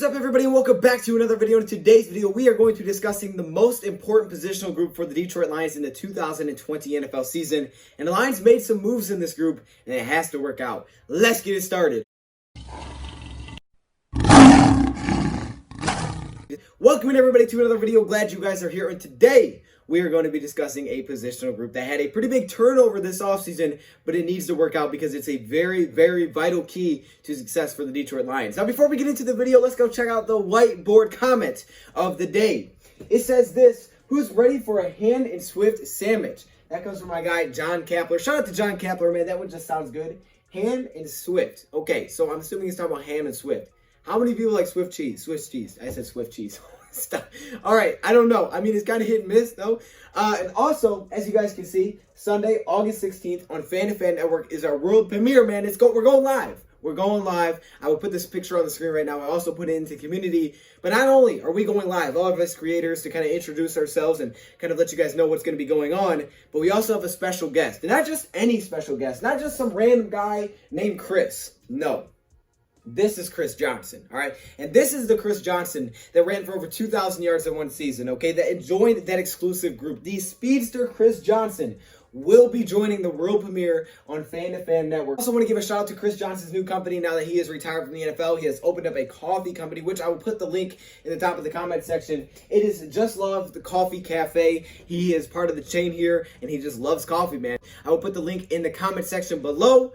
What is up, everybody, and welcome back to another video. In today's video, we are going to be discussing the most important positional group for the Detroit Lions in the 2020 NFL season. And the Lions made some moves in this group, and it has to work out. Let's get it started. Welcome, everybody, to another video. Glad you guys are here. And today, we are going to be discussing a positional group that had a pretty big turnover this offseason, but it needs to work out because it's a very, very vital key to success for the Detroit Lions. Now, before we get into the video, let's go check out the whiteboard comment of the day. It says this: who's ready for a hand and swift sandwich? That comes from my guy, John Kapler. Shout out to John Kapler, man. That one just sounds good. Hand and swift. Okay, so I'm assuming he's talking about ham and swift. How many people like Swift cheese? Swiss cheese. I said Swift cheese. Stop. All right, I don't know. I mean, it's kind of hit and miss, though. And also, as you guys can see, Sunday, August 16th on Fan Network is our world premiere, man. We're going live. We're going live. I will put this picture on the screen right now. I also put it into community. But not only are we going live, all of us creators, to kind of introduce ourselves and kind of let you guys know what's going to be going on, but we also have a special guest. And not just any special guest, not just some random guy named Chris. No. This is Chris Johnson, all right? And this is the Chris Johnson that ran for over 2,000 yards in one season, okay? That joined that exclusive group. The speedster Chris Johnson will be joining the world premiere on Fan Network. I also want to give a shout out to Chris Johnson's new company. Now that he is retired from the NFL, he has opened up a coffee company, which I will put the link in the top of the comment section. It is Just Love the Coffee Cafe. He is part of the chain here, and he just loves coffee, man. I will put the link in the comment section below.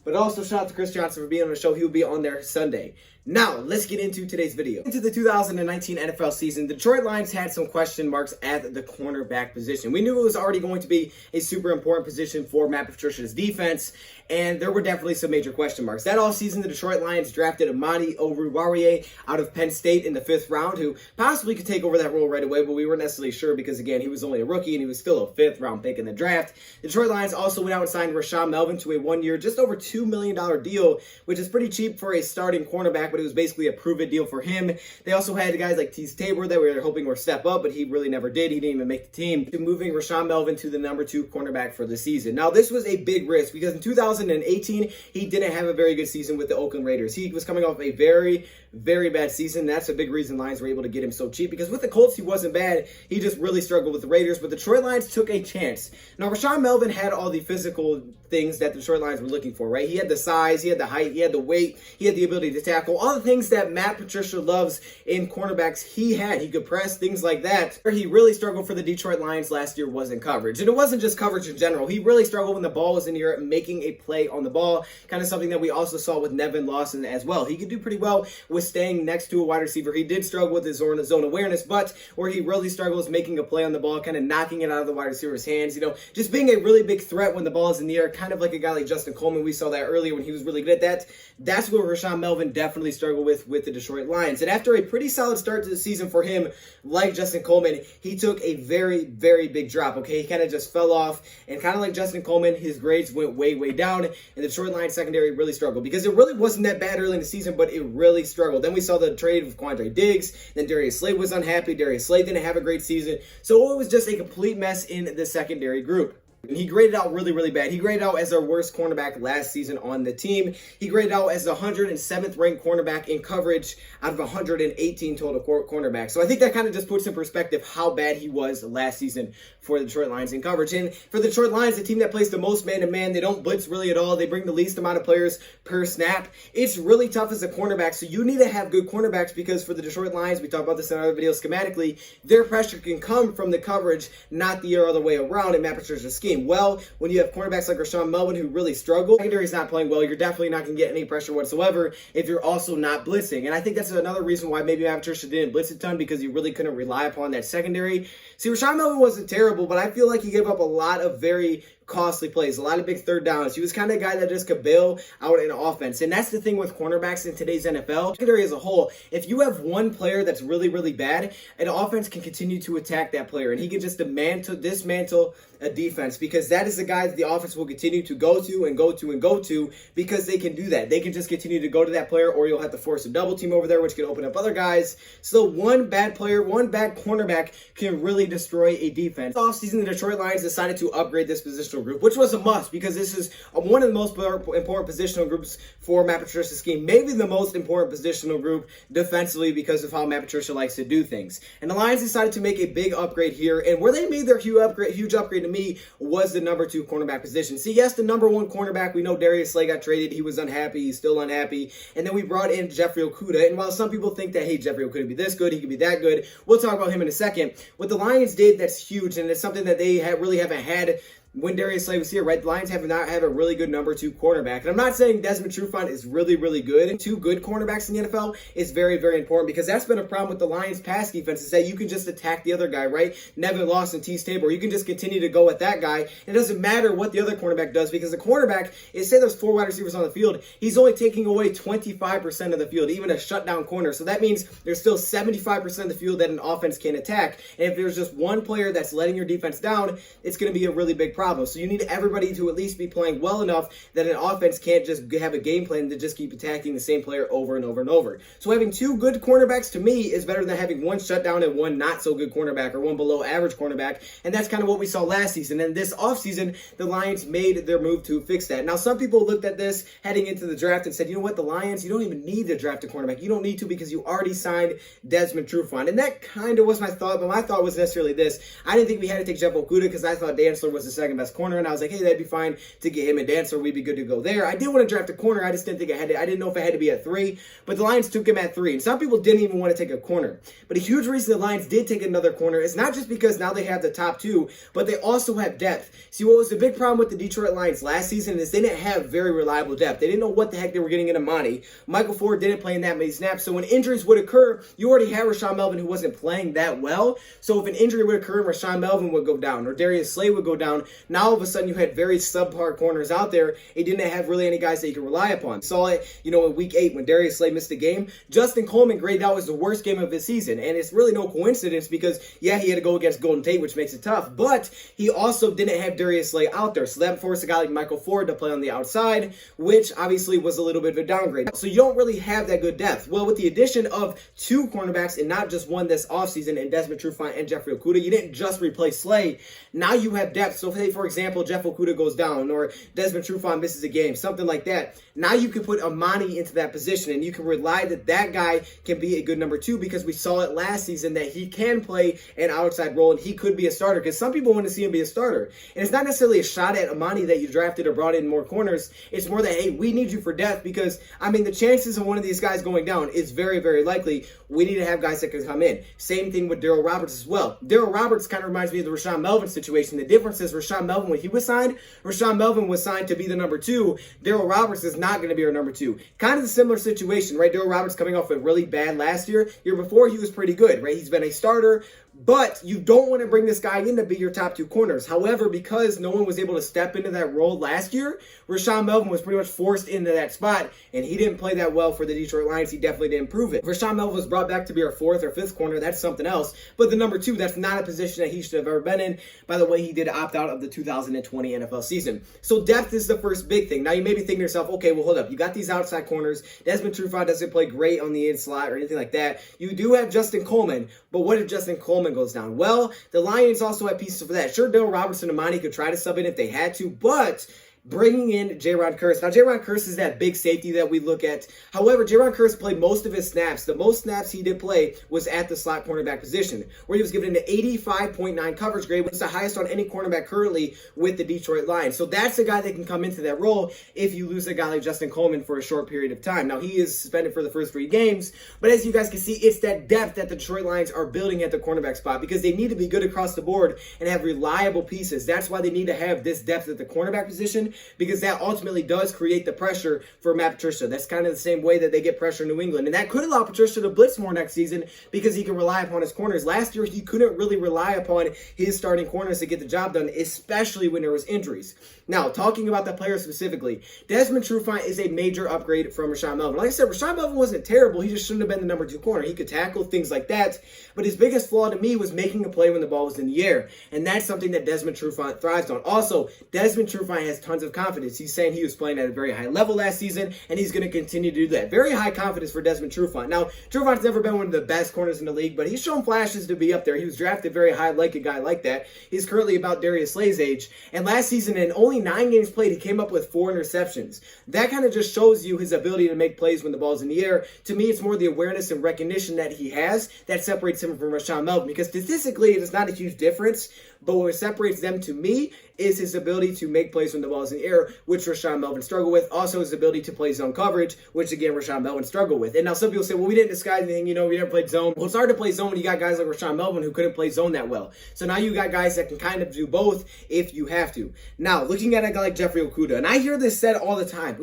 But also shout out to Chris Johnson for being on the show. He will be on there Sunday. Now, let's get into today's video. Into the 2019 NFL season, the Detroit Lions had some question marks at the cornerback position. We knew it was already going to be a super important position for Matt Patricia's defense, and there were definitely some major question marks. That offseason, the Detroit Lions drafted Amani Oruwariye out of Penn State in the 5th round, who possibly could take over that role right away, but we weren't necessarily sure because, again, he was only a rookie and he was still a 5th round pick in the draft. The Detroit Lions also went out and signed Rashaan Melvin to a 1-year, just over $2 million deal, which is pretty cheap for a starting cornerback, but it was basically a prove-it deal for him. They also had guys like Teez Tabor that we were hoping would step up, but he really never did. He didn't even make the team. Moving Rashaan Melvin to the number 2 cornerback for the season. Now, this was a big risk because in 2018, he didn't have a very good season with the Oakland Raiders. He was coming off a very, very bad season. That's a big reason Lions were able to get him so cheap, because with the Colts, he wasn't bad. He just really struggled with the Raiders, but the Detroit Lions took a chance. Now, Rashaan Melvin had all the physical things that the Detroit Lions were looking for, right? He had the size, he had the height, he had the weight, he had the ability to tackle, all the things that Matt Patricia loves in cornerbacks. He had. He could press, things like that. Where he really struggled for the Detroit Lions last year was in coverage. And it wasn't just coverage in general. He really struggled when the ball was in the air, making a play on the ball, kind of something that we also saw with Nevin Lawson as well. He could do pretty well with staying next to a wide receiver. He did struggle with his zone awareness, but where he really struggles making a play on the ball, kind of knocking it out of the wide receiver's hands, just being a really big threat when the ball is in the air, kind of like a guy like Justin Coleman. We saw that earlier when he was really good at that. That's where Rashaan Melvin definitely struggled with the Detroit Lions. And after a pretty solid start to the season for him, like Justin Coleman, he took a very, very big drop, okay? He kind of just fell off, and kind of like Justin Coleman, his grades went way, way down, and the Detroit Lions secondary really struggled because it really wasn't that bad early in the season, but it really struggled. Then we saw the trade with Quandre Diggs, then Darius Slade was unhappy. Darius Slade didn't have a great season, so it was just a complete mess in the secondary group. And he graded out really, really bad. He graded out as our worst cornerback last season on the team. He graded out as the 107th ranked cornerback in coverage out of 118 total cornerbacks. So I think that kind of just puts in perspective how bad he was last season for the Detroit Lions in coverage. And for the Detroit Lions, the team that plays the most man-to-man, they don't blitz really at all. They bring the least amount of players per snap. It's really tough as a cornerback, so you need to have good cornerbacks, because for the Detroit Lions, we talked about this in other videos schematically, their pressure can come from the coverage, not the other way around in Matt Patricia's scheme. Well, when you have cornerbacks like Rashaan Melvin who really struggle, secondary is not playing well, you're definitely not going to get any pressure whatsoever if you're also not blitzing. And I think that's another reason why maybe Matt Patricia didn't blitz a ton, because he really couldn't rely upon that secondary. See, Rashaan Melvin wasn't terrible, but I feel like he gave up a lot of very costly plays, a lot of big third downs. He was kind of a guy that just could bail out an offense. And that's the thing with cornerbacks in today's NFL. Secondary as a whole, if you have one player that's really, really bad, an offense can continue to attack that player, and he can just dismantle a defense, because that is the guy that the offense will continue to go to and go to and go to, because they can do that. They can just continue to go to that player, or you'll have to force a double team over there, which can open up other guys. So one bad player, one bad cornerback can really destroy a defense. This offseason, the Detroit Lions decided to upgrade this position positional group, which was a must because this is one of the most important positional groups for Matt Patricia's scheme. Maybe the most important positional group defensively because of how Matt Patricia likes to do things. And the Lions decided to make a big upgrade here, and where they made their huge upgrade to me was the number 2 cornerback position. See, yes, the number 1 cornerback, we know Darius Slay got traded. He was unhappy. He's still unhappy. And then we brought in Jeffrey Okuda. And while some people think that, hey, Jeffrey Okuda could be this good, he could be that good, we'll talk about him in a second. What the Lions did that's huge, and it's something that they really haven't had when Darius Slay was here, right? The Lions have not had a really good number 2 cornerback. And I'm not saying Desmond Trufant is really, really good. 2 good cornerbacks in the NFL is very, very important because that's been a problem with the Lions' pass defense is that you can just attack the other guy, right? Nevin Lawson, T. Tabor. You can just continue to go at that guy. It doesn't matter what the other cornerback does because the cornerback is, say there's 4 wide receivers on the field, he's only taking away 25% of the field, even a shutdown corner. So that means there's still 75% of the field that an offense can attack. And if there's just one player that's letting your defense down, it's going to be a really big problem. So you need everybody to at least be playing well enough that an offense can't just have a game plan to just keep attacking the same player over and over and over. So having 2 good cornerbacks to me is better than having 1 shutdown and 1 not so good cornerback or 1 below average cornerback. And that's kind of what we saw last season. And this offseason, the Lions made their move to fix that. Now, some people looked at this heading into the draft and said, you know what, the Lions, you don't even need to draft a cornerback. You don't need to because you already signed Desmond Trufant. And that kind of was my thought, but my thought was necessarily this. I didn't think we had to take Jeff Okuda because I thought Dantzler was the second best corner. And I was like, hey, that'd be fine to get him and Dantzler. We'd be good to go there. I did want to draft a corner. I just didn't think I didn't know if I had to be at 3, but the Lions took him at 3. And some people didn't even want to take a corner. But a huge reason the Lions did take another corner is not just because now they have the top 2, but they also have depth. See, what was the big problem with the Detroit Lions last season is they didn't have very reliable depth. They didn't know what the heck they were getting in Amani. Michael Ford didn't play in that many snaps. So when injuries would occur, you already had Rashaan Melvin who wasn't playing that well. So if an injury would occur, Rashaan Melvin would go down or Darius Slay would go down. Now all of a sudden you had very subpar corners out there. It didn't have really any guys that you could rely upon. Saw it, in week 8 when Darius Slay missed a game. Justin Coleman graded out as the worst game of his season. And it's really no coincidence because, yeah, he had to go against Golden Tate, which makes it tough. But he also didn't have Darius Slay out there. So that forced a guy like Michael Ford to play on the outside, which obviously was a little bit of a downgrade. So you don't really have that good depth. Well, with the addition of 2 cornerbacks and not just 1 this offseason in Desmond Trufant and Jeffrey Okuda, you didn't just replace Slay. Now you have depth. So say, for example, Jeff Okuda goes down or Desmond Trufant misses a game, something like that. Now you can put Amani into that position and you can rely that that guy can be a good number 2 because we saw it last season that he can play an outside role and he could be a starter because some people want to see him be a starter. And it's not necessarily a shot at Amani that you drafted or brought in more corners. It's more that, hey, we need you for depth because, the chances of one of these guys going down is very, very likely. We need to have guys that can come in. Same thing with Darryl Roberts as well. Darryl Roberts kind of reminds me of the Rashaan Melvin situation. The difference is Rashaan Melvin, when he was signed, Rashaan Melvin was signed to be the number 2. Darryl Roberts is not going to be our number 2. Kind of a similar situation, right? Darryl Roberts coming off a really bad last year. Year before, he was pretty good, right? He's been a starter, but you don't want to bring this guy in to be your top 2 corners. However, because no one was able to step into that role last year, Rashaan Melvin was pretty much forced into that spot, and he didn't play that well for the Detroit Lions. He definitely didn't prove it. Rashaan Melvin was brought back to be our 4th or 5th corner. That's something else. But the number 2, that's not a position that he should have ever been in. By the way, he did opt out of the 2020 NFL season. So depth is the first big thing. Now you may be thinking to yourself, okay, well, hold up. You got these outside corners. Desmond Trufant doesn't play great on the in slot or anything like that. You do have Justin Coleman, but what if Justin Coleman goes down? Well, the Lions also have pieces for that. Sure, Darryl Robertson and Amani could try to sub in if they had to, but bringing in J-Ron Kearse. Now, J-Ron Kearse is that big safety that we look at. However, J-Ron Kearse played most of his snaps. The most snaps he did play was at the slot cornerback position, where he was given an 85.9 coverage grade, which is the highest on any cornerback currently with the Detroit Lions. So that's the guy that can come into that role if you lose a guy like Justin Coleman for a short period of time. Now, he is suspended for the first 3 games, but as you guys can see, it's that depth that the Detroit Lions are building at the cornerback spot because they need to be good across the board and have reliable pieces. That's why they need to have this depth at the cornerback position, because that ultimately does create the pressure for Matt Patricia. That's kind of the same way that they get pressure in New England. And that could allow Patricia to blitz more next season because he can rely upon his corners. Last year, he couldn't really rely upon his starting corners to get the job done, especially when there was injuries. Now, talking about the player specifically, Desmond Trufant is a major upgrade from Rashaan Melvin. Like I said, Rashaan Melvin wasn't terrible. He just shouldn't have been the number 2 corner. He could tackle, things like that. But his biggest flaw to me was making a play when the ball was in the air. And that's something that Desmond Trufant thrives on. Also, Desmond Trufant has tons of confidence. He's saying he was playing at a very high level last season, and he's going to continue to do that. Very high confidence for Desmond Trufant. Now, Trufant's never been one of the best corners in the league, but he's shown flashes to be up there. He was drafted very high like a guy like that. He's currently about Darius Slay's age, and last season, in only 9 games played, he came up with 4 interceptions. That kind of just shows you his ability to make plays when the ball's in the air. To me, it's more the awareness and recognition that he has that separates him from Rashaan Melvin, because statistically, it is not a huge difference, but what separates them to me is his ability to make plays when the ball is in the air, which Rashaan Melvin struggled with. Also, his ability to play zone coverage, which again, Rashaan Melvin struggled with. And now some people say, well, we didn't disguise anything, we never played zone. Well, it's hard to play zone when you got guys like Rashaan Melvin who couldn't play zone that well. So now you got guys that can kind of do both if you have to. Now, looking at a guy like Jeffrey Okuda, and I hear this said all the time,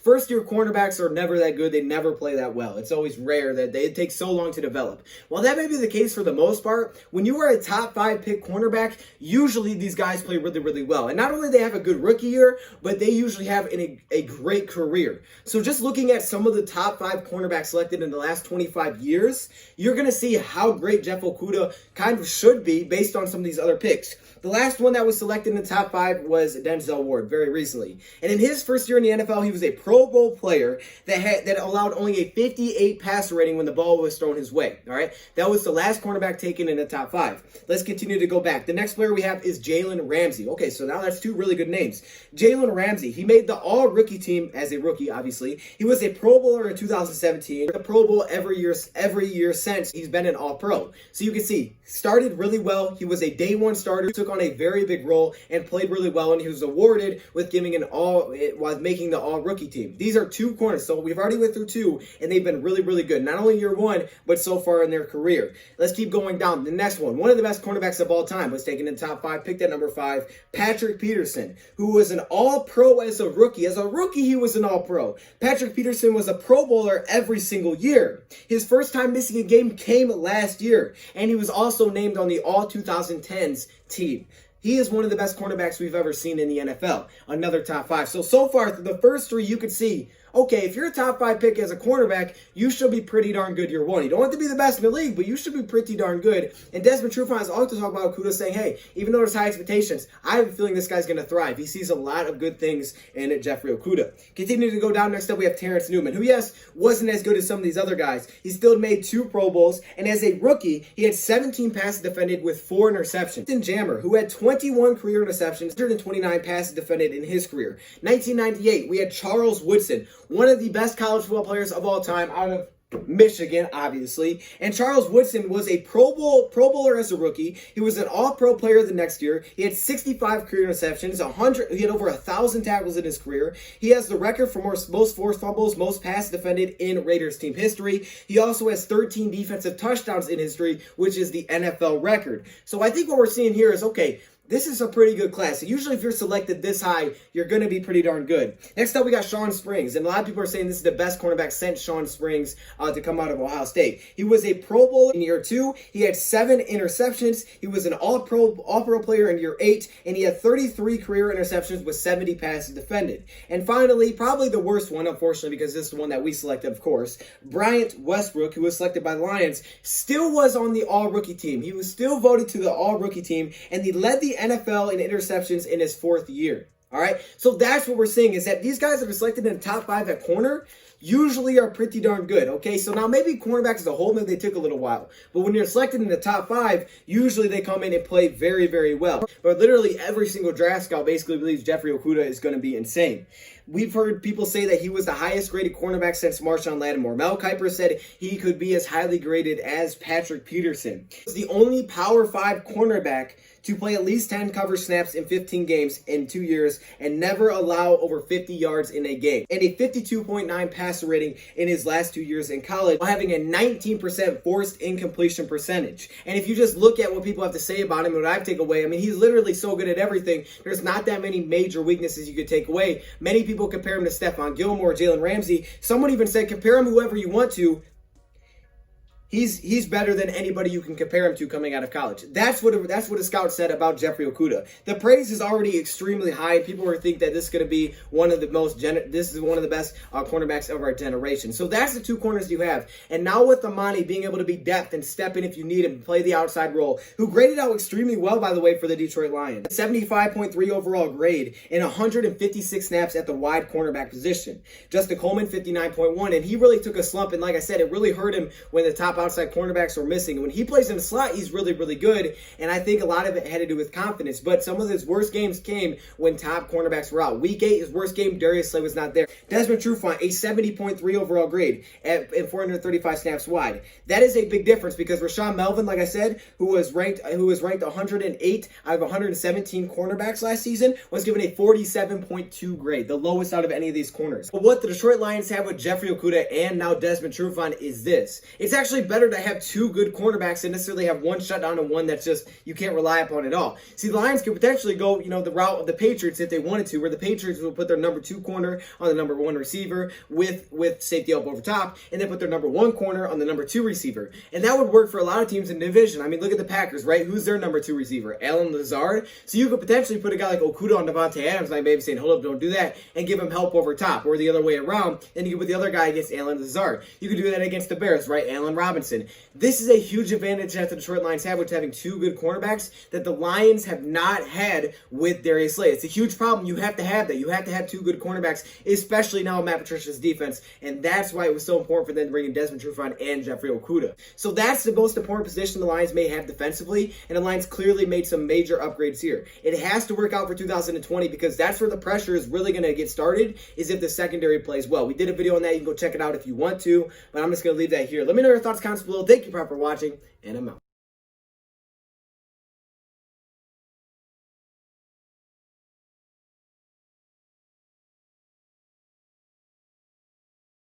first-year cornerbacks are never that good. They never play that well. It's always rare that it takes so long to develop. While that may be the case for the most part, when you are a top 5 pick cornerback, usually these guys play really, really well. And not only they have a good rookie year, but they usually have a great career. So just looking at some of the top 5 cornerbacks selected in the last 25 years, you're going to see how great Jeff Okuda kind of should be based on some of these other picks. The last one that was selected in the top 5 was Denzel Ward very recently. And in his first year in the NFL, he was a Pro Bowl player that allowed only a 58 passer rating when the ball was thrown his way. All right, that was the last cornerback taken in the top 5. Let's continue to go back. The next player we have is Jalen Ramsey. Okay, so now that's 2 really good names. Jalen Ramsey, he made the All-Rookie team as a rookie, obviously. He was a Pro Bowler in 2017. The Pro Bowl every year since he's been an All-Pro. So you can see, started really well. He was a day 1 starter, took on a very big role and played really well, and he was awarded with making the All-Rookie team. These are 2 corners, so we've already went through 2, and they've been really, really good. Not only year 1, but so far in their career. Let's keep going down. The next one of the best cornerbacks of all time, was taken in the top 5, picked at number 5, Patrick Peterson, who was an All-Pro as a rookie. As a rookie, he was an All-Pro. Patrick Peterson was a Pro Bowler every single year. His first time missing a game came last year, and he was also named on the All-2010s team. He is one of the best cornerbacks we've ever seen in the NFL. Another top 5. So far, the first 3 you could see, okay, if you're a top 5 pick as a cornerback, you should be pretty darn good year 1. You don't have to be the best in the league, but you should be pretty darn good. And Desmond Trufant has also talked about Okuda saying, hey, even though there's high expectations, I have a feeling this guy's going to thrive. He sees a lot of good things in Jeffrey Okuda. Continuing to go down, next up we have Terrence Newman, who, yes, wasn't as good as some of these other guys. He still made 2 Pro Bowls, and as a rookie, he had 17 passes defended with 4 interceptions. Jammer, who had 21 career interceptions, 129 passes defended in his career. 1998, we had Charles Woodson, one of the best college football players of all time out of Michigan, obviously. And Charles Woodson was a Pro Bowler as a rookie. He was an All-Pro player the next year. He had 65 career interceptions, he had over 1,000 tackles in his career. He has the record for most forced fumbles, most passes defended in Raiders team history. He also has 13 defensive touchdowns in history, which is the NFL record. So I think what we're seeing here is, okay, this is a pretty good class. So usually if you're selected this high, you're going to be pretty darn good. Next up, we got Sean Springs. And a lot of people are saying this is the best cornerback since Sean Springs to come out of Ohio State. He was a Pro Bowler in year 2. He had 7 interceptions. He was an All-Pro player in year 8. And he had 33 career interceptions with 70 passes defended. And finally, probably the worst one, unfortunately, because this is the one that we selected, of course, Bryant Westbrook, who was selected by the Lions, still was on the All-Rookie team. He was still voted to the All-Rookie team, and he led the NFL in interceptions in his 4th year. All right, so that's what we're seeing, is that these guys that are selected in the top 5 at corner usually are pretty darn good. Okay, so now maybe cornerbacks as a whole, maybe they took a little while, but when you're selected in the top 5, usually they come in and play very, very well. But literally every single draft scout basically believes Jeffrey Okuda is going to be insane. We've heard people say that he was the highest graded cornerback since Marshawn Lattimore. Mel Kiper said he could be as highly graded as Patrick Peterson. He's the only Power 5 cornerback to play at least 10 coverage snaps in 15 games in 2 years and never allow over 50 yards in a game. And a 52.9 passer rating in his last 2 years in college, while having a 19% forced incompletion percentage. And if you just look at what people have to say about him, what I take away, I mean, he's literally so good at everything. There's not that many major weaknesses you could take away. Many people compare him to Stephon Gilmore, Jalen Ramsey. Someone even said compare him whoever you want to. he's better than anybody you can compare him to coming out of college. That's what a scout said about Jeffrey Okuda. The praise is already extremely high. People were think that this is going to be one of the best cornerbacks of our generation. So that's the two corners you have. And now with Amani being able to be depth and step in if you need him, play the outside role, who graded out extremely well, by the way, for the Detroit Lions. 75.3 overall grade and 156 snaps at the wide cornerback position. Justin Coleman, 59.1, and he really took a slump. And like I said, it really hurt him when the top outside cornerbacks were missing. And when he plays in the slot, he's really, really good. And I think a lot of it had to do with confidence. But some of his worst games came when top cornerbacks were out. Week 8, his worst game, Darius Slay was not there. Desmond Trufant, a 70.3 overall grade and 435 snaps wide. That is a big difference because Rashawn Melvin, like I said, who was ranked 108 out of 117 cornerbacks last season, was given a 47.2 grade, the lowest out of any of these corners. But what the Detroit Lions have with Jeffrey Okuda and now Desmond Trufant is this. It's actually better to have two good cornerbacks than necessarily have one shutdown and one that's just you can't rely upon at all. See, the Lions could potentially go, the route of the Patriots if they wanted to, where the Patriots will put their number 2 corner on the number 1 receiver with safety up over top, and then put their number 1 corner on the number 2 receiver. And that would work for a lot of teams in the division. I mean, look at the Packers, right? Who's their number 2 receiver? Allen Lazard. So you could potentially put a guy like Okuda on Devontae Adams, like maybe saying, hold up, don't do that, and give him help over top, or the other way around. Then you could put the other guy against Allen Lazard. You could do that against the Bears, right? Allen Robinson. This is a huge advantage that the Detroit Lions have with having two good cornerbacks that the Lions have not had with Darius Slay. It's a huge problem. You have to have that. You have to have two good cornerbacks, especially now in Matt Patricia's defense, and that's why it was so important for them to bring in Desmond Trufant and Jeffrey Okuda. So that's the most important position the Lions may have defensively, and the Lions clearly made some major upgrades here. It has to work out for 2020 because that's where the pressure is really going to get started, is if the secondary plays well. We did a video on that. You can go check it out if you want to, but I'm just going to leave that here. Let me know your thoughts, comments below. Thank you for watching, and I'm out.